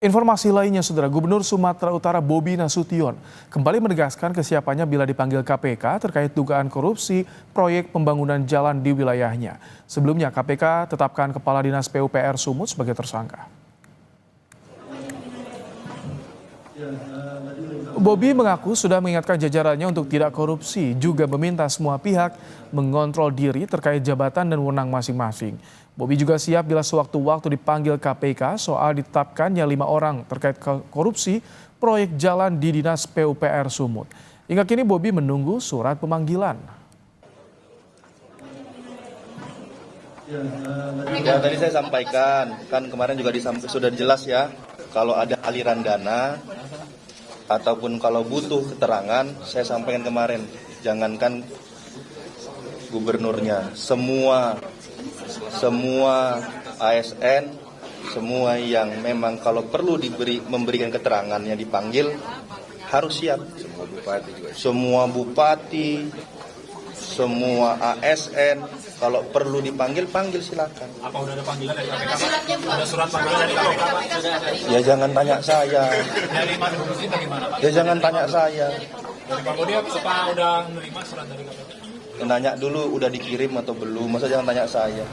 Informasi lainnya, Saudara, Gubernur Sumatera Utara Bobi Nasution kembali menegaskan kesiapannya bila dipanggil KPK terkait dugaan korupsi proyek pembangunan jalan di wilayahnya. Sebelumnya, KPK tetapkan Kepala Dinas PUPR Sumut sebagai tersangka. Bobi mengaku sudah mengingatkan jajarannya untuk tidak korupsi, juga meminta semua pihak mengontrol diri terkait jabatan dan wewenang masing-masing. Bobi juga siap bila sewaktu-waktu dipanggil KPK soal ditetapkannya 5 orang terkait korupsi proyek jalan di Dinas PUPR Sumut. Hingga kini Bobi menunggu surat pemanggilan. Ya, tadi saya sampaikan, kan kemarin juga sudah jelas ya, kalau ada aliran dana ataupun kalau butuh keterangan, saya sampaikan kemarin, jangankan gubernurnya, semua ASN, semua yang memang kalau perlu memberikan keterangannya dipanggil, harus siap. Semua bupati, semua ASN, kalau perlu dipanggil, panggil silakan. Apa udah ada panggilan dari KPK? Ada surat panggilan dari KPK, Pak? Ya jangan tanya saya. Dari Pak Budi bagaimana, Pak? Ya jangan tanya saya. Dari Pak Budi apa udah menerima surat dari KPK? Nanya dulu udah dikirim atau belum, masa jangan tanya saya.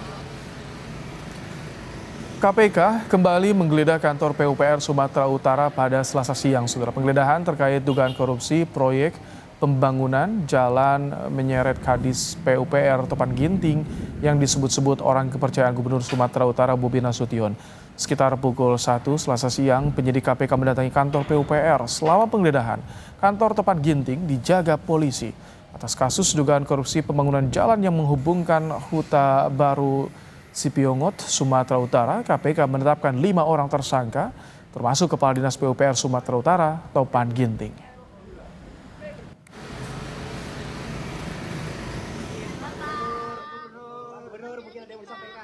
KPK kembali menggeledah kantor PUPR Sumatera Utara pada Selasa siang. Saudara, penggeledahan terkait dugaan korupsi proyek pembangunan jalan menyeret Kadis PUPR Topan Ginting yang disebut-sebut orang kepercayaan Gubernur Sumatera Utara Bobi Nasution. Sekitar pukul 1 Selasa siang, penyidik KPK mendatangi kantor PUPR. Selama penggeledahan, kantor Topan Ginting dijaga polisi atas kasus dugaan korupsi pembangunan jalan yang menghubungkan Huta Baru Sipiongot, Sumatera Utara. KPK menetapkan 5 orang tersangka, termasuk Kepala Dinas PUPR Sumatera Utara, Topan Ginting.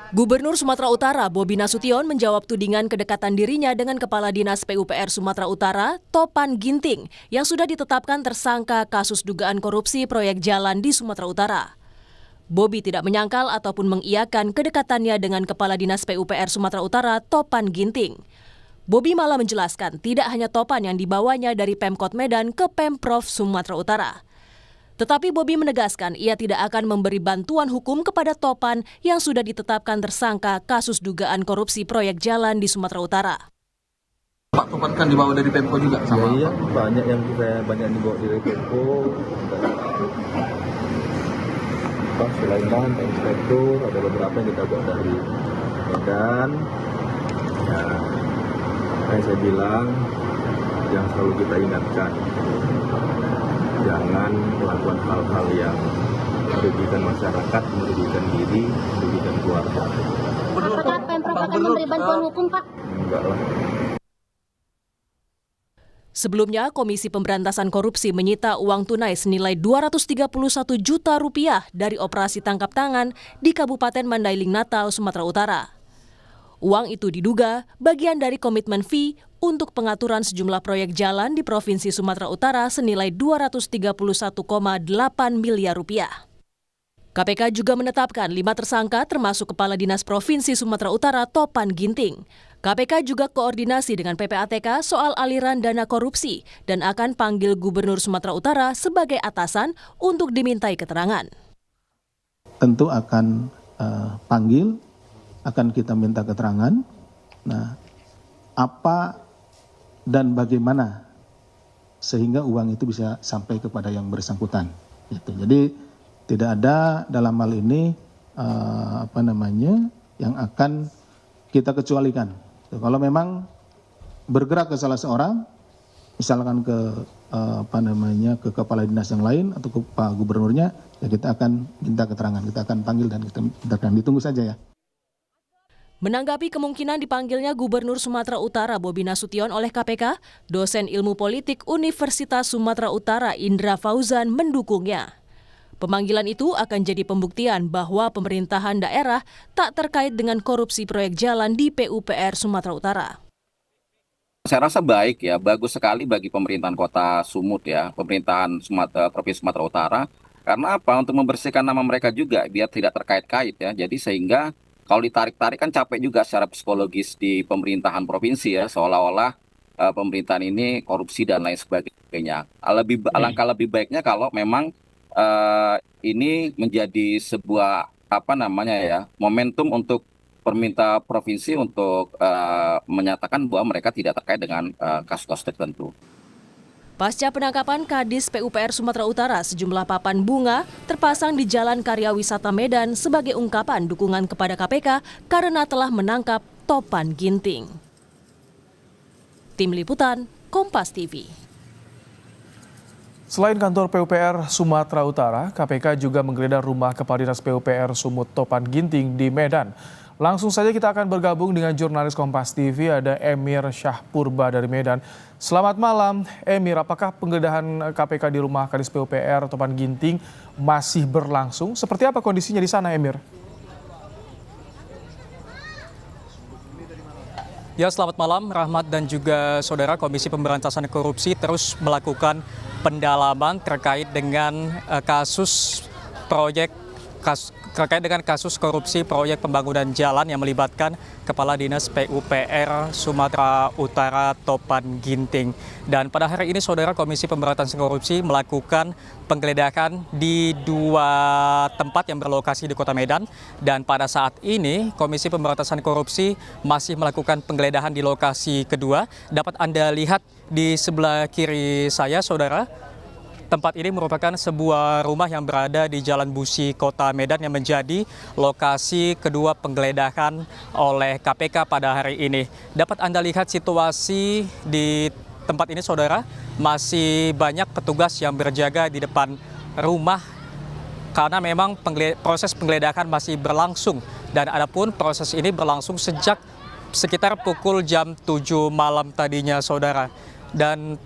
Gubernur Sumatera Utara Bobi Nasution menjawab tudingan kedekatan dirinya dengan Kepala Dinas PUPR Sumatera Utara, Topan Ginting, yang sudah ditetapkan tersangka kasus dugaan korupsi proyek jalan di Sumatera Utara. Bobi tidak menyangkal ataupun mengiyakan kedekatannya dengan Kepala Dinas PUPR Sumatera Utara, Topan Ginting. Bobi malah menjelaskan tidak hanya Topan yang dibawanya dari Pemkot Medan ke Pemprov Sumatera Utara. Tetapi Bobi menegaskan ia tidak akan memberi bantuan hukum kepada Topan yang sudah ditetapkan tersangka kasus dugaan korupsi proyek jalan di Sumatera Utara. Pak Topan kan dibawa dari Pemko juga sama? Iya, banyak yang dibawa dari Pemko. Pak Sulaiman, Pak Inspektur, ada beberapa yang kita bawa dari Medan. Ya, kayak saya bilang, yang selalu kita ingatkan, jangan melakukan hal-hal yang merugikan masyarakat, merugikan diri, merugikan keluarga. Apakah Pemprov akan memberi bantuan hukum, Pak? Enggak lah. Sebelumnya, Komisi Pemberantasan Korupsi menyita uang tunai senilai Rp231 juta dari operasi tangkap tangan di Kabupaten Mandailing Natal, Sumatera Utara. Uang itu diduga bagian dari komitmen fee untuk pengaturan sejumlah proyek jalan di Provinsi Sumatera Utara senilai Rp231,8 miliar. KPK juga menetapkan 5 tersangka termasuk Kepala Dinas Provinsi Sumatera Utara Topan Ginting. KPK juga koordinasi dengan PPATK soal aliran dana korupsi dan akan panggil Gubernur Sumatera Utara sebagai atasan untuk dimintai keterangan. Tentu akan panggil, akan kita minta keterangan. Nah, apa dan bagaimana sehingga uang itu bisa sampai kepada yang bersangkutan. Gitu. Jadi tidak ada dalam hal ini yang akan kita kecualikan. Kalau memang bergerak ke salah seorang, misalkan ke ke kepala dinas yang lain atau ke Pak Gubernurnya, ya kita akan minta keterangan, kita akan panggil dan kita akan ditunggu saja ya. Menanggapi kemungkinan dipanggilnya Gubernur Sumatera Utara Bobi Nasution oleh KPK, dosen ilmu politik Universitas Sumatera Utara Indra Fauzan mendukungnya. Pemanggilan itu akan jadi pembuktian bahwa pemerintahan daerah tak terkait dengan korupsi proyek jalan di PUPR Sumatera Utara. Saya rasa baik ya, bagus sekali bagi pemerintahan kota Sumut ya, pemerintahan Provinsi Sumatera Utara. Karena apa? Untuk membersihkan nama mereka juga biar tidak terkait-kait ya. Jadi sehingga kalau ditarik-tarik kan capek juga secara psikologis di pemerintahan provinsi ya, seolah-olah pemerintahan ini korupsi dan lain sebagainya. Alangkah lebih baiknya kalau memang ini menjadi sebuah momentum untuk pemerintah provinsi untuk menyatakan bahwa mereka tidak terkait dengan kasus-kasus tertentu. Pasca penangkapan Kadis PUPR Sumatera Utara, sejumlah papan bunga terpasang di Jalan Karya Wisata Medan sebagai ungkapan dukungan kepada KPK karena telah menangkap Topan Ginting. Tim Liputan, Kompas TV. Selain kantor PUPR Sumatera Utara, KPK juga menggeledah rumah Kepala Dinas PUPR Sumut Topan Ginting di Medan. Langsung saja kita akan bergabung dengan jurnalis Kompas TV, ada Emir Syahpurba dari Medan. Selamat malam, Emir. Apakah penggeledahan KPK di rumah Kadis PUPR Topan Ginting masih berlangsung? Seperti apa kondisinya di sana, Emir? Ya, selamat malam, Rahmat dan juga saudara. Komisi Pemberantasan Korupsi terus melakukan pendalaman terkait dengan kasus korupsi proyek pembangunan jalan yang melibatkan Kepala Dinas PUPR Sumatera Utara Topan Ginting. Dan pada hari ini saudara, Komisi Pemberantasan Korupsi melakukan penggeledahan di 2 tempat yang berlokasi di Kota Medan. Dan pada saat ini Komisi Pemberantasan Korupsi masih melakukan penggeledahan di lokasi kedua. Dapat Anda lihat di sebelah kiri saya saudara. Tempat ini merupakan sebuah rumah yang berada di Jalan Busi, Kota Medan yang menjadi lokasi kedua penggeledahan oleh KPK pada hari ini. Dapat Anda lihat situasi di tempat ini, saudara, masih banyak petugas yang berjaga di depan rumah karena memang proses penggeledahan masih berlangsung. Dan adapun proses ini berlangsung sejak sekitar pukul jam 7 malam tadinya, saudara. Dan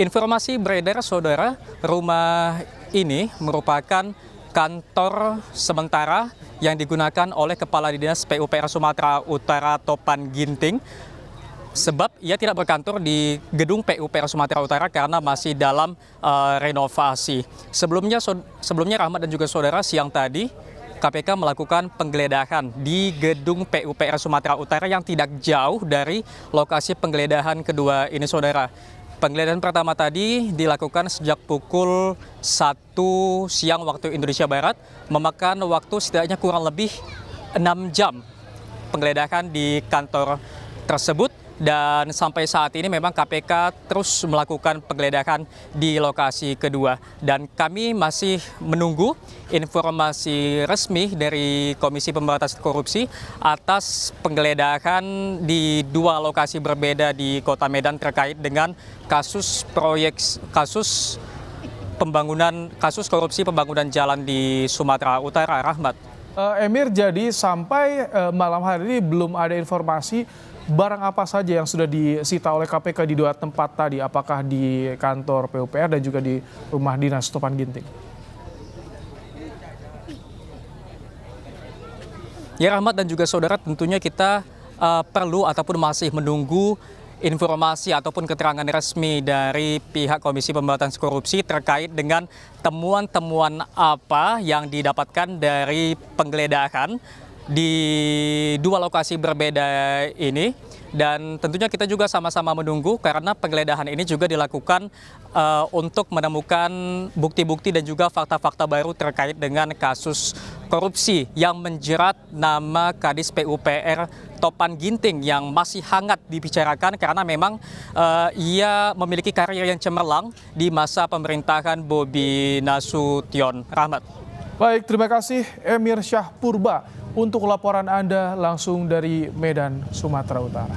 informasi beredar, saudara, rumah ini merupakan kantor sementara yang digunakan oleh Kepala Dinas PUPR Sumatera Utara Topan Ginting. Sebab ia tidak berkantor di gedung PUPR Sumatera Utara karena masih dalam renovasi. Sebelumnya Rahmat dan juga saudara, siang tadi KPK melakukan penggeledahan di gedung PUPR Sumatera Utara yang tidak jauh dari lokasi penggeledahan kedua ini, saudara. Penggeledahan pertama tadi dilakukan sejak pukul 1 siang waktu Indonesia Barat, memakan waktu setidaknya kurang lebih 6 jam penggeledahan di kantor tersebut. Dan sampai saat ini memang KPK terus melakukan penggeledahan di lokasi kedua. Dan kami masih menunggu informasi resmi dari Komisi Pemberantasan Korupsi atas penggeledahan di 2 lokasi berbeda di Kota Medan terkait dengan kasus korupsi pembangunan jalan di Sumatera Utara, Rahmat. Emir, jadi sampai malam hari ini belum ada informasi barang apa saja yang sudah disita oleh KPK di 2 tempat tadi, apakah di kantor PUPR dan juga di rumah dinas Topan Ginting? Ya, Rahmat dan juga saudara, tentunya kita perlu ataupun masih menunggu informasi ataupun keterangan resmi dari pihak Komisi Pemberantasan Korupsi terkait dengan temuan-temuan apa yang didapatkan dari penggeledahan di 2 lokasi berbeda ini. Dan tentunya kita juga sama-sama menunggu karena penggeledahan ini juga dilakukan untuk menemukan bukti-bukti dan juga fakta-fakta baru terkait dengan kasus korupsi yang menjerat nama Kadis PUPR Topan Ginting yang masih hangat dibicarakan karena memang ia memiliki karir yang cemerlang di masa pemerintahan Bobi Nasution. Rahmat. Baik, terima kasih Emir Syahpurba untuk laporan Anda langsung dari Medan, Sumatera Utara.